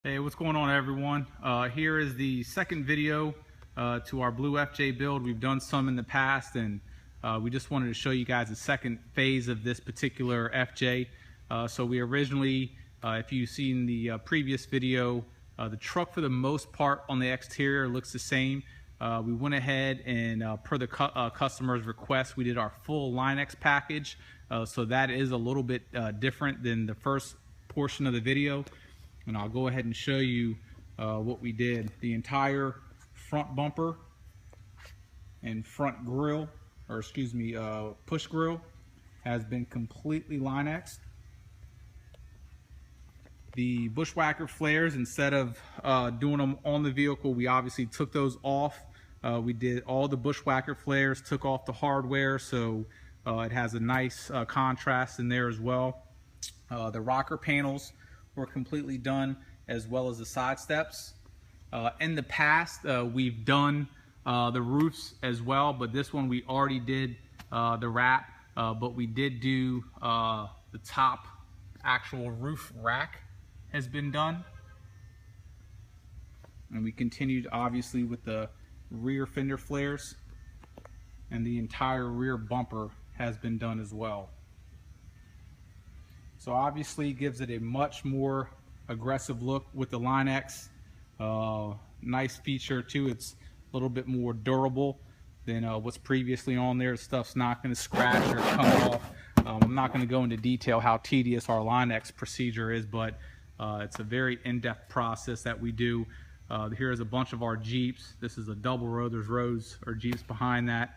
Hey, what's going on, everyone? Here is the second video to our blue FJ build. We've done some in the past, and we just wanted to show you guys the second phase of this particular FJ. So we originally, if you've seen the previous video, the truck for the most part on the exterior looks the same. We went ahead and per the customer's request, we did our full Line-X package. So that is a little bit different than the first portion of the video. And I'll go ahead and show you what we did. The entire front bumper and front grille, or excuse me, push grille, has been completely Line-X'd. The Bushwacker Flares, instead of doing them on the vehicle, we obviously took those off. We did all the Bushwacker Flares, took off the hardware, so it has a nice contrast in there as well. The rocker panels were completely done, as well as the side steps. In the past, we've done the roofs as well, but this one we already did the wrap, but we did do the top actual roof rack has been done. And we continued obviously with the rear fender flares, and the entire rear bumper has been done as well. So obviously gives it a much more aggressive look with the Line-X. Nice feature too, it's a little bit more durable than what's previously on there. Stuff's not going to scratch or come off. I'm not going to go into detail how tedious our Line-X procedure is, but it's a very in-depth process that we do. Here's a bunch of our Jeeps. This is a double row. There's rows or Jeeps behind that.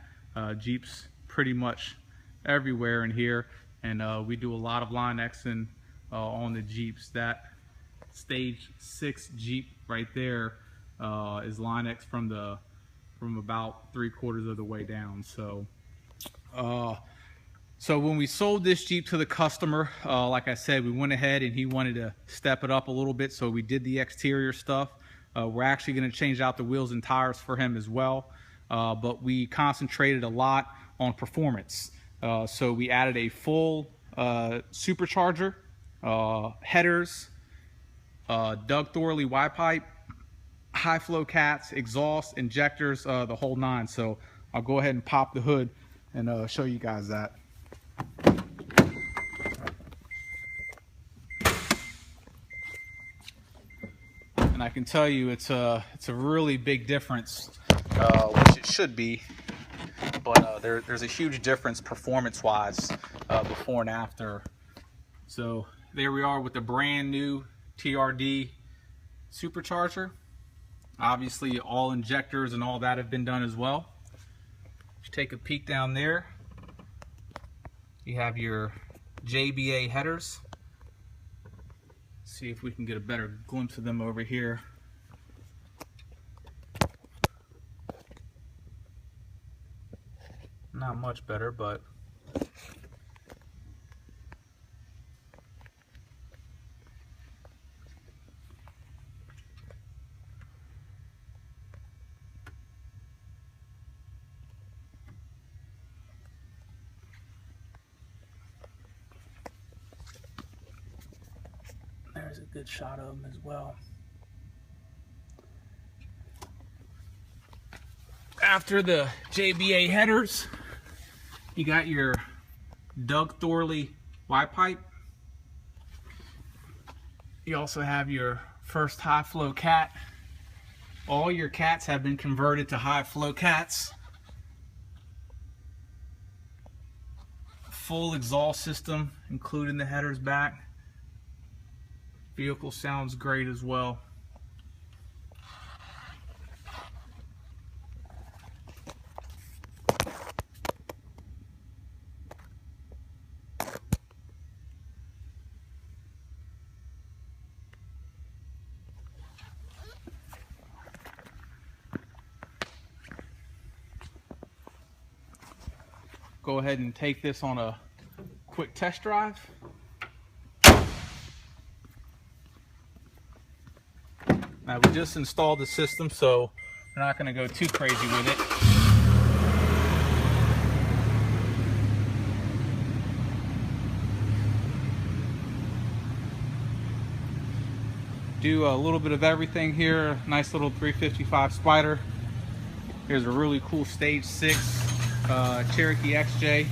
Jeeps pretty much everywhere in here. And we do a lot of Line-Xing on the Jeeps. That stage 6 Jeep right there is Line-X from about 3/4 of the way down. So when we sold this Jeep to the customer, like I said, we went ahead and he wanted to step it up a little bit, so we did the exterior stuff. We're actually going to change out the wheels and tires for him as well, but we concentrated a lot on performance. So we added a full supercharger, headers, Doug Thorley Y pipe, high flow cats, exhaust, injectors, the whole nine. So I'll go ahead and pop the hood and show you guys that. And I can tell you it's a really big difference, which it should be. But there's a huge difference performance-wise before and after. So there we are with the brand new TRD supercharger. Obviously all injectors and all that have been done as well. If you take a peek down there, you have your Jba Headers. See if we can get a better glimpse of them over here. Not much better, but there's a good shot of them as well. After the Jba Headers, you got your Doug Thorley Y pipe. You also have your first high flow cat. All your cats have been converted to high flow cats. Full exhaust system, including the headers back. Vehicle sounds great as well. Go ahead and take this on a quick test drive. Now we just installed the system, so we're not going to go too crazy with it. Do a little bit of everything here. Nice little 355 Spider. Here's a really cool stage 6 Cherokee XJ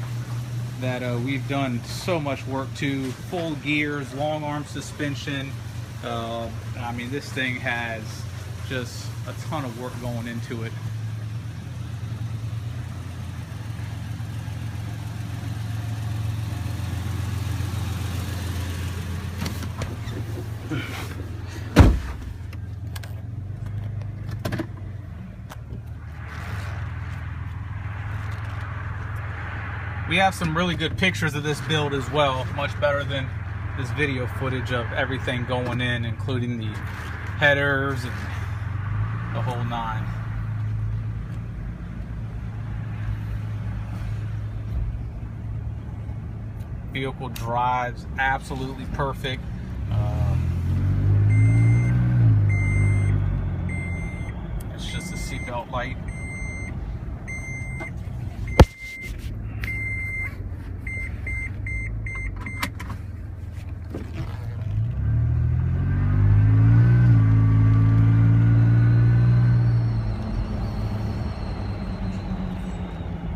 that we've done so much work to. Full gears, long arm suspension. I mean, this thing has just a ton of work going into it. We have some really good pictures of this build as well, much better than this video footage of everything going in, including the headers and the whole nine. Vehicle drives absolutely perfect. It's just a seatbelt light.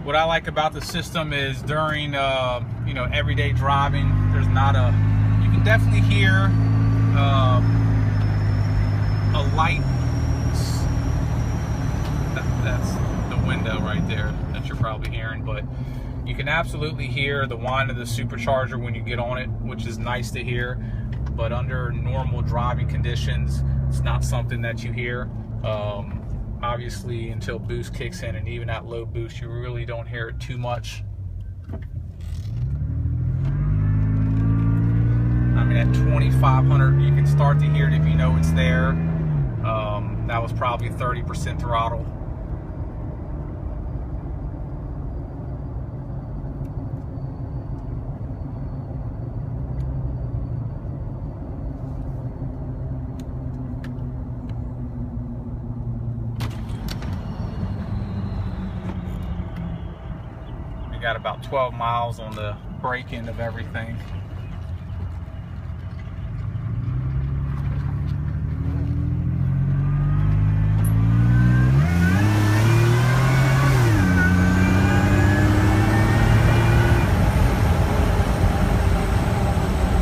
What I like about the system is during you know, everyday driving, there's not a, you can definitely hear a light. That's the window right there that you're probably hearing, but you can absolutely hear the whine of the supercharger when you get on it, which is nice to hear. But under normal driving conditions, it's not something that you hear. Obviously, until boost kicks in, and even at low boost, you really don't hear it too much. I mean, at 2,500, you can start to hear it if you know it's there. That was probably 30% throttle. Got about 12 miles on the brake end of everything.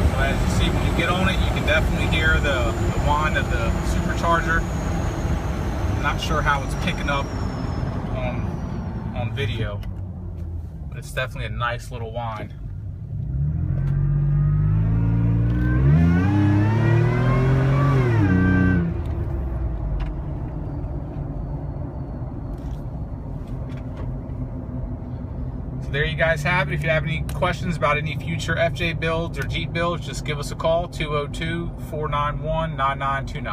So as you see, when you get on it, you can definitely hear the whine of the supercharger. I'm not sure how it's picking up on video. It's definitely a nice little whine. So there you guys have it. If you have any questions about any future FJ builds or Jeep builds, just give us a call, 202-491-9929.